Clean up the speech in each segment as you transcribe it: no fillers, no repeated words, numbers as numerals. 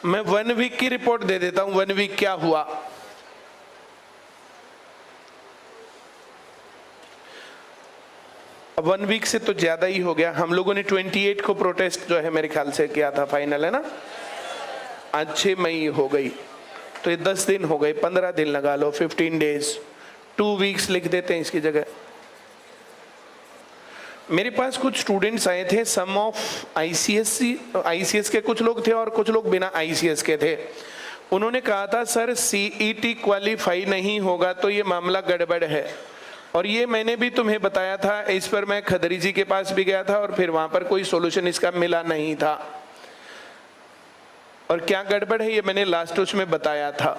मैं 1 वीक की रिपोर्ट दे देता हूं। 1 वीक क्या हुआ। अब 1 वीक से तो ज्यादा ही हो गया। हम लोगों ने 28 को प्रोटेस्ट जो है मेरे ख्याल से किया था, फाइनल है ना। आज 6 मई हो गई, तो ये 10 दिन हो गए, 15 दिन लगा लो, 15 डेज, 2 वीक्स लिख देते हैं इसकी जगह। मेरे पास कुछ स्टूडेंट्स आए थे, सम ऑफ आईसीएस के कुछ लोग थे और कुछ लोग बिना आईसीएस के थे। उन्होंने कहा था सर सीईटी क्वालिफाई नहीं होगा तो ये मामला गड़बड़ है। और ये मैंने भी तुम्हें बताया था, इस पर मैं खदरी जी के पास भी गया था और फिर वहां पर कोई सॉल्यूशन इसका मिला नहीं था। और क्या गड़बड़ है ये मैंने लास्ट उसमें बताया था।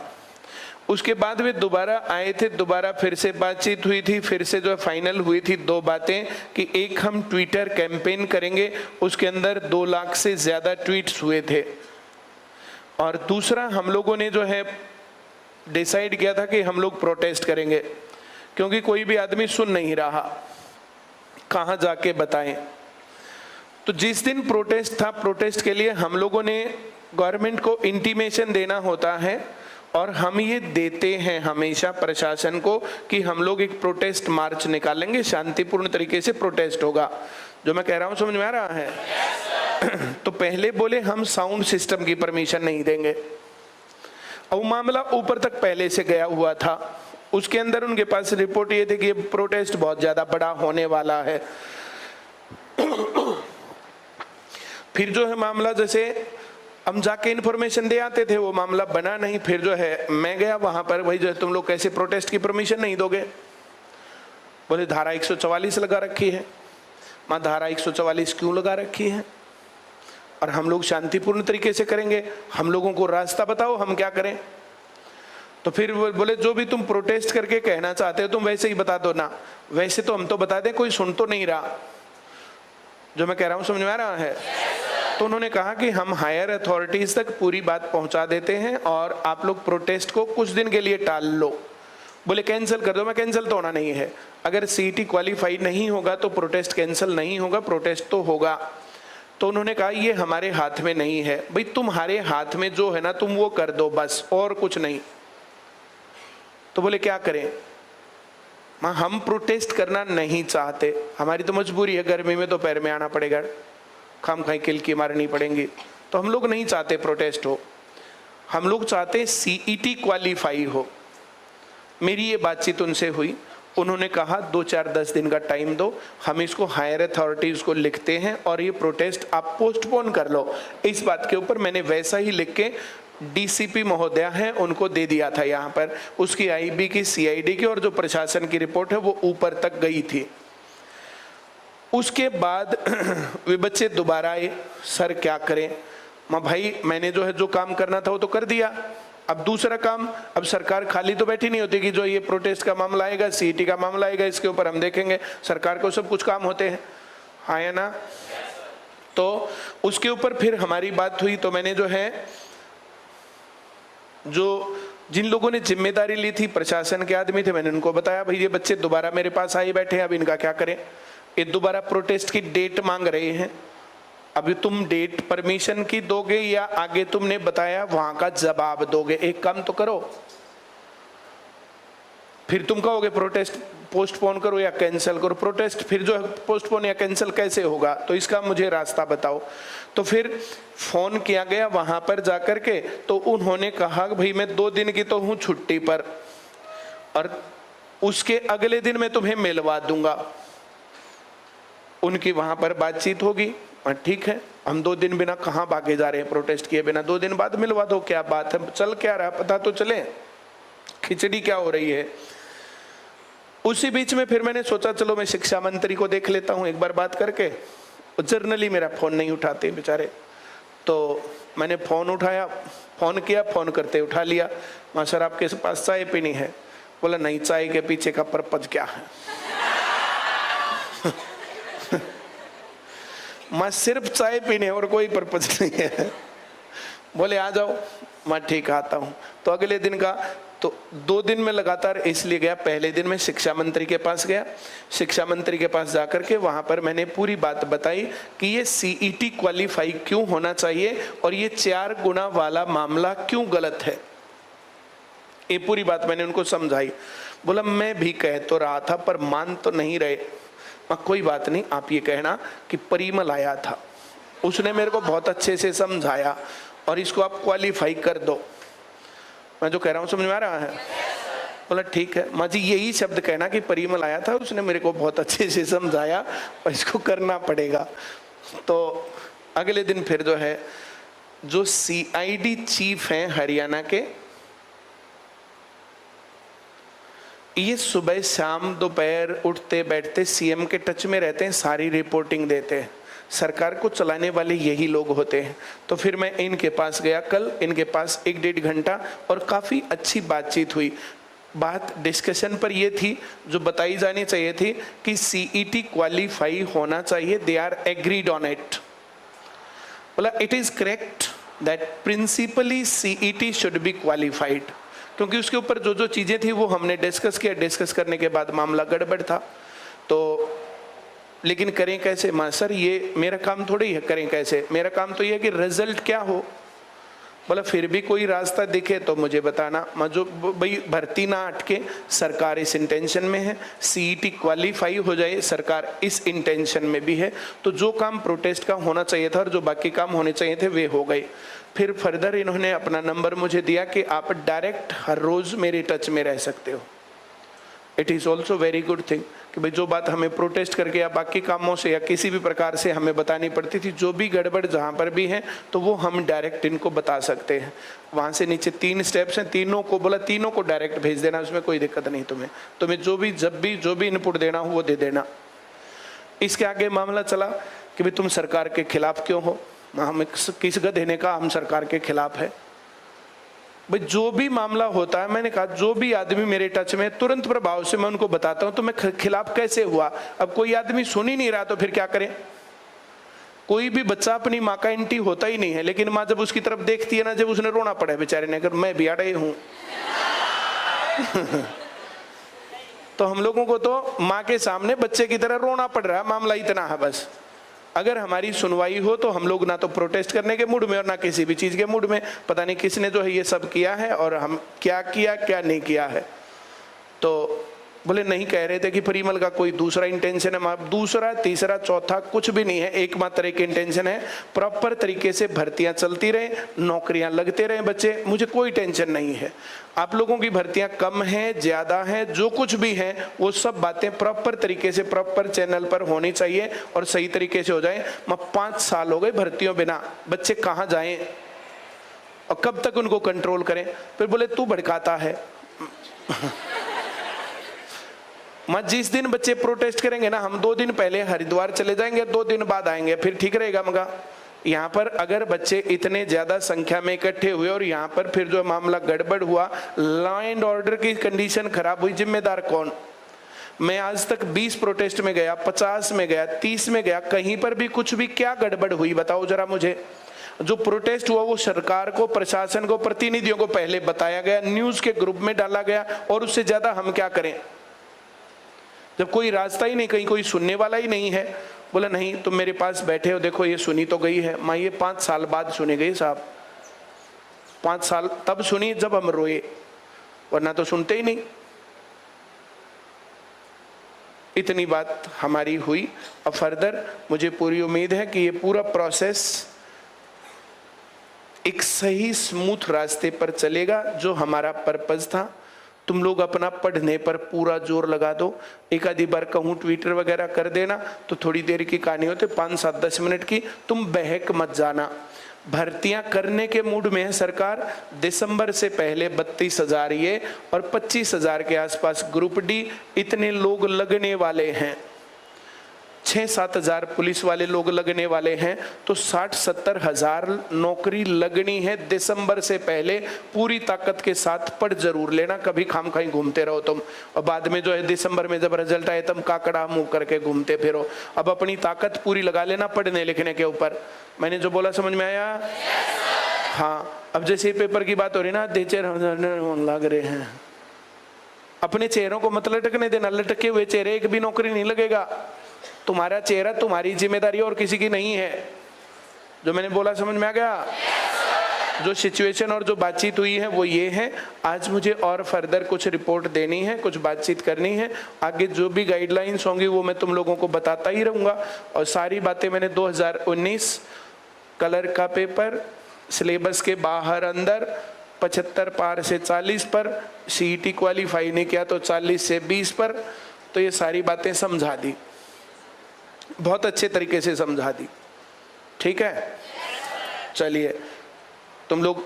उसके बाद वे दोबारा आए थे, दोबारा फिर से बातचीत हुई थी, फिर से जो फाइनल हुई थी 2 बातें कि एक हम ट्विटर कैंपेन करेंगे, उसके अंदर 2 लाख से ज्यादा ट्वीट्स हुए थे। और दूसरा हम लोगों ने जो है डिसाइड किया था कि हम लोग प्रोटेस्ट करेंगे, क्योंकि कोई भी आदमी सुन नहीं रहा, कहाँ जाके बताएं। तो जिस दिन प्रोटेस्ट था, प्रोटेस्ट के लिए हम लोगों ने गवर्नमेंट को इंटीमेशन देना होता है और हम ये देते हैं हमेशा प्रशासन को कि हम लोग एक प्रोटेस्ट मार्च निकालेंगे, शांतिपूर्ण तरीके से प्रोटेस्ट होगा। जो मैं कह रहा हूं समझ में आ रहा है? तो पहले बोले हम साउंड सिस्टम की परमिशन नहीं देंगे। अब मामला ऊपर तक पहले से गया हुआ था, उसके अंदर उनके पास रिपोर्ट ये थी कि ये प्रोटेस्ट बहुत ज्यादा बड़ा होने वाला है। फिर जो है मामला, जैसे हम जाके इन्फॉर्मेशन दे आते थे, वो मामला बना नहीं। फिर जो है मैं गया वहां पर, भाई जो है तुम लोग कैसे प्रोटेस्ट की परमिशन नहीं दोगे? बोले धारा 144 लगा रखी है। मां धारा 144 क्यों लगा रखी है? और हम लोग शांतिपूर्ण तरीके से करेंगे, हम लोगों को रास्ता बताओ हम क्या करें। तो फिर बोले जो भी तुम प्रोटेस्ट करके कहना चाहते हो तुम वैसे ही बता दो ना। वैसे तो हम तो बता दें, कोई सुन तो नहीं रहा। जो मैं कह रहा हूं समझ में आ रहा है? तो उन्होंने कहा कि हम हायर अथॉरिटीज तक पूरी बात पहुंचा देते हैं और आप लोग प्रोटेस्ट को कुछ दिन के लिए टाल लो। बोले कैंसिल कर दो। मैं कैंसिल तो होना नहीं है, अगर सीईटी क्वालिफाई नहीं होगा तो प्रोटेस्ट कैंसिल नहीं होगा, प्रोटेस्ट तो होगा। तो उन्होंने कहा ये हमारे हाथ में नहीं है। भाई तुम्हारे हाथ में जो है ना तुम वो कर दो बस, और कुछ नहीं। तो बोले क्या करें? हम प्रोटेस्ट करना नहीं चाहते, हमारी तो मजबूरी है, गर्मी में तो पैर में आना पड़ेगा, खाम खाई किलकी मारनी पड़ेंगी, तो हम लोग नहीं चाहते प्रोटेस्ट हो, हम लोग चाहते सीईटी क्वालिफाई हो। मेरी ये बातचीत उनसे हुई, उन्होंने कहा 2-4-10 दिन का टाइम दो, हम इसको हायर अथॉरिटीज को लिखते हैं और ये प्रोटेस्ट आप पोस्टपोन कर लो। इस बात के ऊपर मैंने वैसा ही लिख के डीसीपी महोदया हैं उनको दे दिया था यहाँ पर, उसकी आईबी की, सीआईडी की, और जो प्रशासन की रिपोर्ट है वो ऊपर तक गई थी। उसके बाद वे बच्चे दोबारा आए, सर क्या करें? माँ भाई मैंने जो है जो काम करना था वो तो कर दिया, अब दूसरा काम, अब सरकार खाली तो बैठी नहीं होती कि जो ये प्रोटेस्ट का मामला आएगा, सीईटी का मामला आएगा, इसके ऊपर हम देखेंगे। सरकार को सब कुछ काम होते हैं, हाँ या ना? तो उसके ऊपर फिर हमारी बात हुई। तो मैंने जो है जिन लोगों ने जिम्मेदारी ली थी, प्रशासन के आदमी थे, मैंने उनको बताया भाई ये बच्चे दोबारा मेरे पास आए बैठे हैं, अब इनका क्या करें? ये दोबारा प्रोटेस्ट की डेट मांग रहे हैं। अभी तुम डेट परमिशन की दोगे या आगे तुमने बताया वहां का जवाब दोगे? एक काम तो करो, फिर तुम कहोगे प्रोटेस्ट पोस्टपोन करो या कैंसिल करो। प्रोटेस्ट फिर जो है पोस्टपोन या कैंसिल कैसे होगा? तो इसका मुझे रास्ता बताओ। तो फिर फोन किया गया वहां पर जाकर के, तो उन्होंने कहा भाई मैं 2 दिन की तो हूं छुट्टी पर और उसके अगले दिन मैं तुम्हें मिलवा दूंगा। उनकी वहां पर बातचीत होगी, ठीक है, हम 2 दिन बिना कहाँ भागे जा रहे हैं प्रोटेस्ट किए बिना, 2 दिन बाद मिलवा दो। क्या बात है, चल क्या रहा पता तो चले, खिचड़ी क्या हो रही है। उसी बीच में फिर मैंने सोचा चलो मैं शिक्षा मंत्री को देख लेता हूँ एक बार बात करके। जर्नली मेरा फोन नहीं उठाते बेचारे, तो मैंने फोन उठाया, फोन किया, फोन करते उठा लिया। मां सर आपके पास चाय पीनी है? बोला नहीं, चाय के पीछे का पर्पज क्या है? मां सिर्फ चाय पीने और कोई पर्पज नहीं है। बोले आ जाओ। मैं ठीक आता हूँ। तो अगले दिन का तो 2 दिन में लगातार इसलिए गया। पहले दिन मैं शिक्षा मंत्री के पास गया, शिक्षा मंत्री के पास जाकर के वहां पर मैंने पूरी बात बताई कि ये सीईटी क्वालिफाई क्यों होना चाहिए और ये 4 गुना वाला मामला क्यों गलत है। ये पूरी बात मैंने उनको समझाई। बोला मैं भी कह तो रहा था पर मान तो नहीं रहे। कोई बात नहीं, आप ये कहना कि परिमल आया था, उसने मेरे को बहुत अच्छे से समझाया और इसको आप क्वालिफाई कर दो। मैं जो कह रहा हूँ समझ में आ रहा है? बोला ठीक है माँ जी, यही शब्द कहना कि परिमल आया था, उसने मेरे को बहुत अच्छे से समझाया और इसको करना पड़ेगा। तो अगले दिन फिर जो है, जो सीआईडी चीफ हैं हरियाणा के, ये सुबह शाम दोपहर उठते बैठते सीएम के टच में रहते हैं, सारी रिपोर्टिंग देते हैं। सरकार को चलाने वाले यही लोग होते हैं। तो फिर मैं इनके पास गया कल, इनके पास 1-1.5 घंटा और काफ़ी अच्छी बातचीत हुई। बात डिस्कशन पर ये थी जो बताई जानी चाहिए थी कि सीईटी क्वालिफाई होना चाहिए, they are agreed on it. बोला it is correct that principally CET should be qualified, क्योंकि उसके ऊपर जो जो चीज़ें थी वो हमने डिस्कस किया। डिस्कस करने के बाद मामला गड़बड़ था। तो लेकिन करें कैसे माँ? सर ये मेरा काम थोड़ी है, करें कैसे? मेरा काम तो ये है कि रिजल्ट क्या हो। बोला फिर भी कोई रास्ता दिखे तो मुझे बताना। मैं जो भाई भर्ती ना अटके, सरकार इस इंटेंशन में है, सीईटी क्वालिफाई हो जाए, सरकार इस इंटेंशन में भी है। तो जो काम प्रोटेस्ट का होना चाहिए था और जो बाकी काम होने चाहिए थे वे हो गए। फिर फर्दर इन्होंने अपना नंबर मुझे दिया कि आप डायरेक्ट हर रोज़ मेरे टच में रह सकते हो। It is also very good thing कि भाई जो बात हमें प्रोटेस्ट करके या बाकी कामों से या किसी भी प्रकार से हमें बतानी पड़ती थी, जो भी गड़बड़ जहाँ पर भी है तो वो हम डायरेक्ट इनको बता सकते हैं। वहाँ से नीचे 3 स्टेप्स हैं, तीनों को बोला तीनों को डायरेक्ट भेज देना, उसमें कोई दिक्कत नहीं। तुम्हें जो भी जब भी जो भी इनपुट देना हो वो दे देना। इसके आगे मामला चला कि भाई तुम सरकार के खिलाफ क्यों हो। हम किस गधे ने कहा हम सरकार के खिलाफ है। भाई जो भी मामला होता है, मैंने कहा जो भी आदमी मेरे टच में तुरंत प्रभाव से मैं उनको बताता हूं तो मैं खिलाफ कैसे हुआ। अब कोई आदमी सुन ही नहीं रहा तो फिर क्या करें? कोई भी बच्चा अपनी माँ का इंटी होता ही नहीं है, लेकिन माँ जब उसकी तरफ देखती है ना, जब उसने रोना पड़ा है बेचारे ने, अगर मैं भी अड़े हूं तो हम लोगों को तो माँ के सामने बच्चे की तरह रोना पड़ रहा है। मामला इतना है बस। अगर हमारी सुनवाई हो तो हम लोग ना तो प्रोटेस्ट करने के मूड में और ना किसी भी चीज़ के मूड में। पता नहीं किसने जो है ये सब किया है और हम क्या किया क्या नहीं किया है। तो बोले नहीं, कह रहे थे कि परिमल का कोई दूसरा इंटेंशन है। दूसरा तीसरा चौथा कुछ भी नहीं है, एकमात्र एक इंटेंशन है, प्रॉपर तरीके से भर्तियां चलती रहे, नौकरियां लगते रहे बच्चे। मुझे कोई टेंशन नहीं है। आप लोगों की भर्तियां कम हैं ज़्यादा हैं, जो कुछ भी हैं वो सब बातें प्रॉपर तरीके से प्रॉपर चैनल पर होनी चाहिए और सही तरीके से हो जाए। 5 साल हो गए भर्तियों बिना, बच्चे कहाँ जाएं और कब तक उनको कंट्रोल करें? फिर बोले तू भड़काता है। मत जिस दिन बच्चे प्रोटेस्ट करेंगे ना, हम 2 दिन पहले हरिद्वार चले जाएंगे, 2 दिन बाद आएंगे, फिर ठीक रहेगा। मगा यहाँ पर अगर बच्चे इतने ज्यादा संख्या में इकट्ठे हुए और यहाँ पर फिर जो मामला गड़बड़ हुआ, लॉ एंड ऑर्डर की कंडीशन खराब हुई, जिम्मेदार कौन? मैं आज तक 20 प्रोटेस्ट में गया, 50 में गया, 30 में गया, कहीं पर भी कुछ भी क्या गड़बड़ हुई बताओ जरा मुझे। जो प्रोटेस्ट हुआ वो सरकार को, प्रशासन को, प्रतिनिधियों को पहले बताया गया, न्यूज के ग्रुप में डाला गया, और उससे ज्यादा हम क्या करें जब कोई रास्ता ही नहीं, कहीं कोई सुनने वाला ही नहीं है। बोला नहीं, तुम मेरे पास बैठे हो, देखो ये सुनी तो गई है। माँ ये 5 साल बाद सुनी गई साहब, 5 साल तब सुनी जब हम रोए, वरना तो सुनते ही नहीं। इतनी बात हमारी हुई। अब फर्दर मुझे पूरी उम्मीद है कि ये पूरा प्रोसेस एक सही स्मूथ रास्ते पर चलेगा। जो हमारा पर्पज था, तुम लोग अपना पढ़ने पर पूरा जोर लगा दो। एक आधी बार कहूँ ट्विटर वगैरह कर देना तो थोड़ी देर की कहानी होती, 5, 7, 10 मिनट की। तुम बहक मत जाना। भर्तियां करने के मूड में है सरकार। दिसंबर से पहले 32,000 ये और 25,000 के आसपास ग्रुप डी, इतने लोग लगने वाले हैं। 6-7 हजार पुलिस वाले लोग लगने वाले हैं, तो 60-70 हजार नौकरी लगनी है दिसंबर से पहले। पूरी ताकत के साथ पढ़ जरूर लेना, कभी खाम खाई घूमते रहो तुम, और बाद में जो है दिसंबर में जब रिजल्ट आए तुम काकड़ा मुंह करके घूमते फिरो। अब अपनी ताकत पूरी लगा लेना पढ़ने लिखने के ऊपर। मैंने जो बोला समझ में आया? हाँ, अब जैसे पेपर की बात हो रही ना, आधे चेहरे लग रहे हैं, अपने चेहरों को मत लटकने देना। लटके हुए चेहरे एक भी नौकरी नहीं लगेगा। तुम्हारा चेहरा तुम्हारी जिम्मेदारी और किसी की नहीं है। जो मैंने बोला समझ में आ गया? जो सिचुएशन और जो बातचीत हुई है वो ये है। आज मुझे और फर्दर कुछ रिपोर्ट देनी है, कुछ बातचीत करनी है। आगे जो भी गाइडलाइंस होंगी वो मैं तुम लोगों को बताता ही रहूँगा। और सारी बातें मैंने 2019 कलर का पेपर, सिलेबस के बाहर अंदर 75 पार से 40 पर, सीईटी क्वालिफाई नहीं किया तो 40 से 20 पर, तो ये सारी बातें समझा दी, बहुत अच्छे तरीके से समझा दी। ठीक है, चलिए तुम लोग